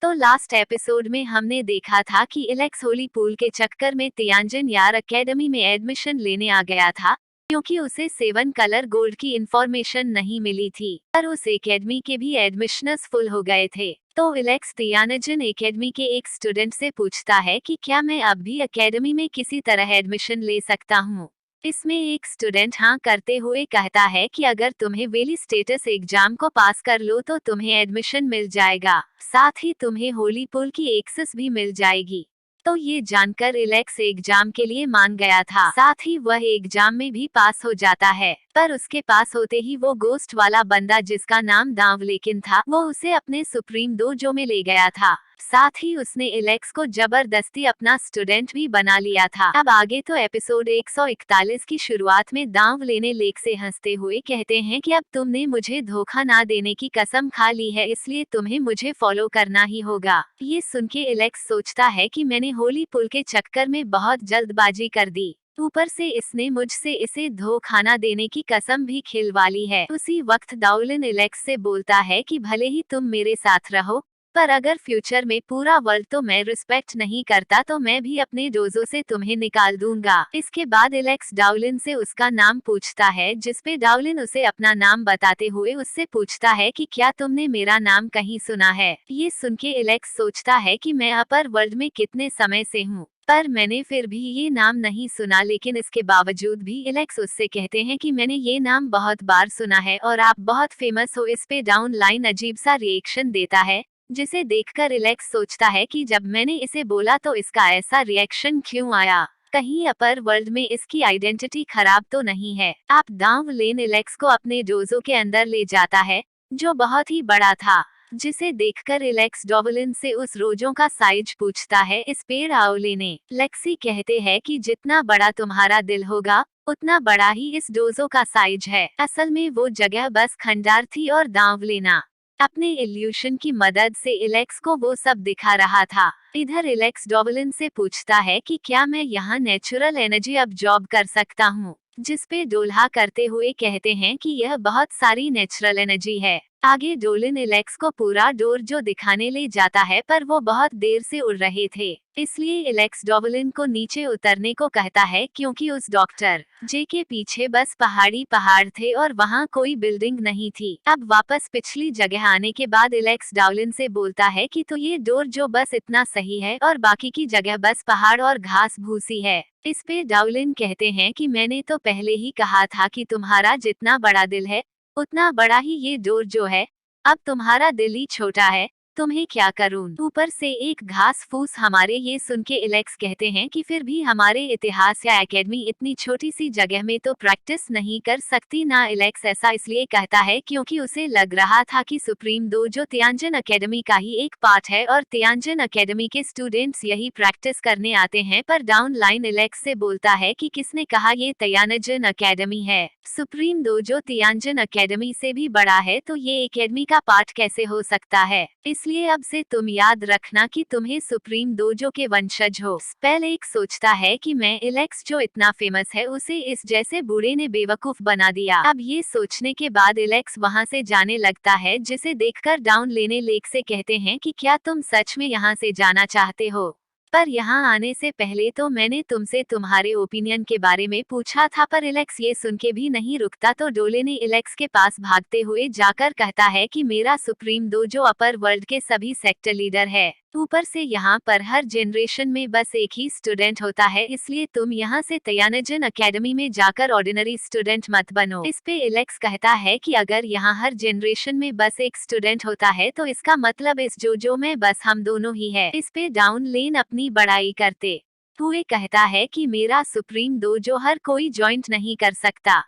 तो last episode में हमने देखा था कि एलेक्स होली पूल के चक्कर में तियानजिन यार एकेडमी में एडमिशन लेने आ गया था, क्योंकि उसे 7 कलर गोल्ड की इंफॉर्मेशन नहीं मिली थी और उस एकेडमी के भी एडमिशनर्स फुल हो गए थे। तो एलेक्स तियानजिन एकेडमी के एक स्टूडेंट से पूछता है कि क्या मैं अब भी एकेडमी में किसी तरह एडमिशन ले सकता हूँ। इसमें एक स्टूडेंट हाँ करते हुए कहता है कि अगर तुम्हें वेली स्टेटस एग्जाम को पास कर लो तो तुम्हें एडमिशन मिल जाएगा, साथ ही तुम्हें होली पूल की एक्सेस भी मिल जाएगी। तो ये जानकर एलेक्स एग्जाम के लिए मान गया था, साथ ही वह एग्जाम में भी पास हो जाता है। पर उसके पास होते ही वो गोस्ट वाला बंदा जिसका नाम दावलेकिन था, वो उसे अपने सुप्रीम डोजो में ले गया था। साथ ही उसने एलेक्स को जबरदस्ती अपना स्टूडेंट भी बना लिया था। अब आगे तो एपिसोड 141 की शुरुआत में दाव लेने लेक से हंसते हुए कहते हैं कि अब तुमने मुझे धोखा ना देने की कसम खा ली है, इसलिए तुम्हें मुझे फॉलो करना ही होगा। ये सुन के एलेक्स सोचता है कि मैंने होली पुल के चक्कर में बहुत जल्दबाजी कर दी, ऊपर से इसने मुझसे इसे धोखा ना देने की कसम भी खिलवा ली है। उसी वक्त दाउलिन एलेक्स से बोलता है कि भले ही तुम मेरे साथ रहो, पर अगर फ्यूचर में पूरा वर्ल्ड तो मैं रिस्पेक्ट नहीं करता तो मैं भी अपने डोजो से तुम्हें निकाल दूंगा। इसके बाद एलेक्स डाउलिन से उसका नाम पूछता है, जिसपे डाउलिन उसे अपना नाम बताते हुए उससे पूछता है कि क्या तुमने मेरा नाम कहीं सुना है। ये सुन के एलेक्स सोचता है कि मैं अपर वर्ल्ड में कितने समय से हूँ, पर मैंने फिर भी ये नाम नहीं सुना। लेकिन इसके बावजूद भी एलेक्स उससे कहते हैं कि मैंने ये नाम बहुत बार सुना है और आप बहुत फेमस हो। इस पे डाउन लाइन अजीब सा रिएक्शन देता है, जिसे देखकर एलेक्स सोचता है कि जब मैंने इसे बोला तो इसका ऐसा रिएक्शन क्यों आया, कहीं अपर वर्ल्ड में इसकी आइडेंटिटी खराब तो नहीं है। आप दाव लेन एलेक्स को अपने डोजो के अंदर ले जाता है, जो बहुत ही बड़ा था, जिसे देखकर एलेक्स डॉवलिन से उस रोजों का साइज पूछता है। इस पेड़ आउले ने लेक्सी कहते हैं कि जितना बड़ा तुम्हारा दिल होगा उतना बड़ा ही इस डोजो का साइज है। असल में वो जगह बस खंडार थी और दाव लेना अपने इल्यूशन की मदद से एलेक्स को वो सब दिखा रहा था। इधर एलेक्स डॉवलिन से पूछता है कि क्या मैं यहाँ नेचुरल एनर्जी अब्जॉर्ब कर सकता हूँ, जिसपे डोल्हा करते हुए कहते हैं कि यह बहुत सारी नेचुरल एनर्जी है। आगे डोलिन एलेक्स को पूरा डोर जो दिखाने ले जाता है, पर वो बहुत देर से उड़ रहे थे, इसलिए एलेक्स डॉवलिन को नीचे उतरने को कहता है, क्योंकि उस डॉक्टर जे के पीछे बस पहाड़ थे और वहाँ कोई बिल्डिंग नहीं थी। अब वापस पिछली जगह आने के बाद एलेक्स डॉवलिन से बोलता है कि तो ये डोर जो बस इतना सही है और बाकी की जगह बस पहाड़ और घास भूसी है। इस पे डाउलिन कहते हैं कि मैंने तो पहले ही कहा था कि तुम्हारा जितना बड़ा दिल है उतना बड़ा ही ये डोर जो है, अब तुम्हारा दिल ही छोटा है, तुम्हें क्या करूं। ऊपर से एक घास फूस हमारे। ये सुन के एलेक्स कहते हैं कि फिर भी हमारे इतिहास या एकेडमी इतनी छोटी सी जगह में तो प्रैक्टिस नहीं कर सकती ना। एलेक्स ऐसा इसलिए कहता है क्योंकि उसे लग रहा था कि सुप्रीम डोजो तियानजिन एकेडमी का ही एक पार्ट है और तियानजिन एकेडमी के स्टूडेंट्स यही प्रैक्टिस करने आते हैं। पर डाउन लाइन एलेक्स से बोलता है कि किसने कहा ये तियानजिन एकेडमी है, सुप्रीम डोजो तियानजिन एकेडमी से भी बड़ा है, तो ये एकेडमी का पार्ट कैसे हो सकता है। इसलिए अब से तुम याद रखना कि तुम्हें सुप्रीम डोजो के वंशज हो। पहले एक सोचता है कि मैं एलेक्स जो इतना फेमस है उसे इस जैसे बूढ़े ने बेवकूफ बना दिया। अब ये सोचने के बाद एलेक्स वहाँ से जाने लगता है, जिसे देखकर डाउन लेने लेक से कहते हैं कि क्या तुम सच में यहाँ से जाना चाहते हो, पर यहाँ आने से पहले तो मैंने तुमसे तुम्हारे ओपिनियन के बारे में पूछा था। पर एलेक्स ये सुन के भी नहीं रुकता, तो डोले ने एलेक्स के पास भागते हुए जाकर कहता है कि मेरा सुप्रीम डोजो अपर वर्ल्ड के सभी सेक्टर लीडर है, ऊपर से यहाँ पर हर जनरेशन में बस एक ही स्टूडेंट होता है, इसलिए तुम यहाँ से तियानजिन एकेडमी में जाकर ऑर्डिनरी स्टूडेंट मत बनो। इस पे एलेक्स कहता है कि अगर यहाँ हर जनरेशन में बस एक स्टूडेंट होता है तो इसका मतलब इस डोजो में बस हम दोनों ही है। इस पे डाउन लेन अपनी बड़ाई करते हुए कहता है कि मेरा सुप्रीम डोजो हर कोई ज्वाइंट नहीं कर सकता।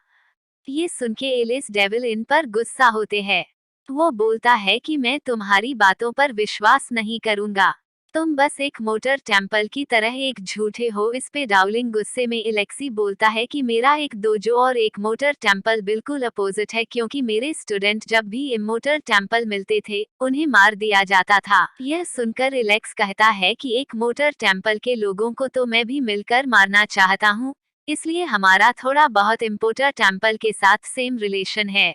ये सुन के एलिस डेविल इन पर गुस्सा होते हैं। वो बोलता है कि मैं तुम्हारी बातों पर विश्वास नहीं करूंगा, तुम बस एक मोटर टेम्पल की तरह एक झूठे हो। इस पे डाउलिंग गुस्से में एलेक्सी बोलता है कि मेरा एक डोजो और एक मोटर टेम्पल बिल्कुल अपोजिट है, क्योंकि मेरे स्टूडेंट जब भी इमोटर टेम्पल मिलते थे उन्हें मार दिया जाता था। यह सुनकर एलेक्स कहता है कि एक मोटर टेम्पल के लोगों को तो मैं भी मिलकर मारना चाहता हूँ, इसलिए हमारा थोड़ा बहुत इम्पोर्टर टेम्पल के साथ सेम रिलेशन है।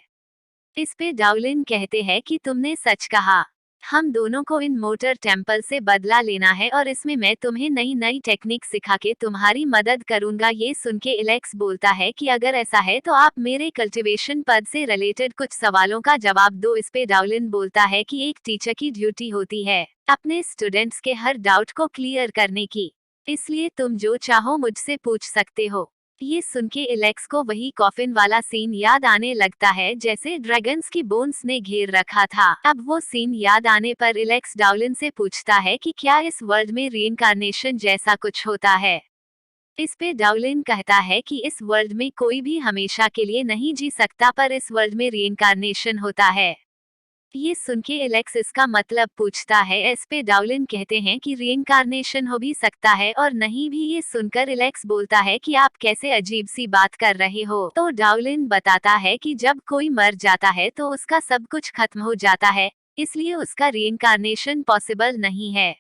इस पे डाउलिन कहते हैं कि तुमने सच कहा, हम दोनों को इन मोटर टेम्पल से बदला लेना है और इसमें मैं तुम्हें नई नई टेक्निक सिखा के तुम्हारी मदद करूंगा। ये सुन के एलेक्स बोलता है कि अगर ऐसा है तो आप मेरे कल्टीवेशन पद से रिलेटेड कुछ सवालों का जवाब दो। इस पे डाउलिन बोलता है कि एक टीचर की ड्यूटी होती है अपने स्टूडेंट्स के हर डाउट को क्लियर करने की, इसलिए तुम जो चाहो मुझसे पूछ सकते हो। ये सुन के एलेक्स को वही कॉफिन वाला सीन याद आने लगता है जैसे ड्रैगन्स की बोन्स ने घेर रखा था। अब वो सीन याद आने पर एलेक्स डाउलिन से पूछता है कि क्या इस वर्ल्ड में रीइंकार्नेशन जैसा कुछ होता है। इस पे डाउलिन कहता है कि इस वर्ल्ड में कोई भी हमेशा के लिए नहीं जी सकता, पर इस वर्ल्ड में रीइंकार्नेशन होता है। ये सुन के एलेक्स इसका मतलब पूछता है। इस पे डाउलिन कहते हैं कि रीइंकार्नेशन हो भी सकता है और नहीं भी। ये सुनकर एलेक्स बोलता है कि आप कैसे अजीब सी बात कर रहे हो। तो डाउलिन बताता है कि जब कोई मर जाता है तो उसका सब कुछ खत्म हो जाता है, इसलिए उसका रीइंकार्नेशन पॉसिबल नहीं है।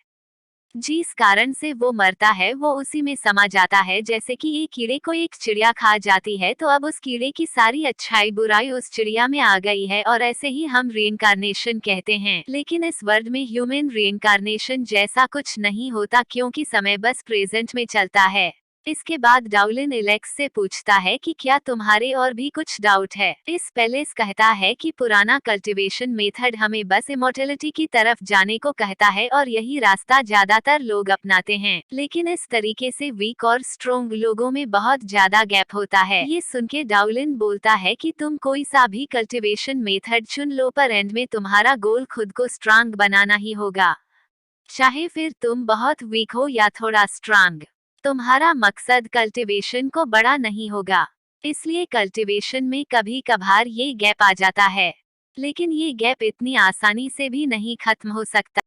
जिस कारण से वो मरता है वो उसी में समा जाता है। जैसे कि एक कीड़े को एक चिड़िया खा जाती है तो अब उस कीड़े की सारी अच्छाई बुराई उस चिड़िया में आ गई है, और ऐसे ही हम रीइंकार्नेशन कहते हैं। लेकिन इस वर्ल्ड में ह्यूमन रीइंकार्नेशन जैसा कुछ नहीं होता, क्योंकि समय बस प्रेजेंट में चलता है। इसके बाद डाउलिन एलेक्स से पूछता है कि क्या तुम्हारे और भी कुछ डाउट है। इस पेलेस कहता है कि पुराना कल्टीवेशन मेथड हमें बस इमोर्टैलिटी की तरफ जाने को कहता है और यही रास्ता ज्यादातर लोग अपनाते हैं, लेकिन इस तरीके से वीक और स्ट्रोंग लोगों में बहुत ज्यादा गैप होता है। ये सुन के डाउलिन बोलता है कि तुम कोई सा भी कल्टीवेशन मेथड चुन लो, पर एंड में तुम्हारा गोल खुद को स्ट्रांग बनाना ही होगा, चाहे फिर तुम बहुत वीक हो या थोड़ा स्ट्रांग। तुम्हारा मकसद कल्टीवेशन को बड़ा नहीं होगा, इसलिए कल्टीवेशन में कभी कभार ये गैप आ जाता है, लेकिन ये गैप इतनी आसानी से भी नहीं खत्म हो सकता।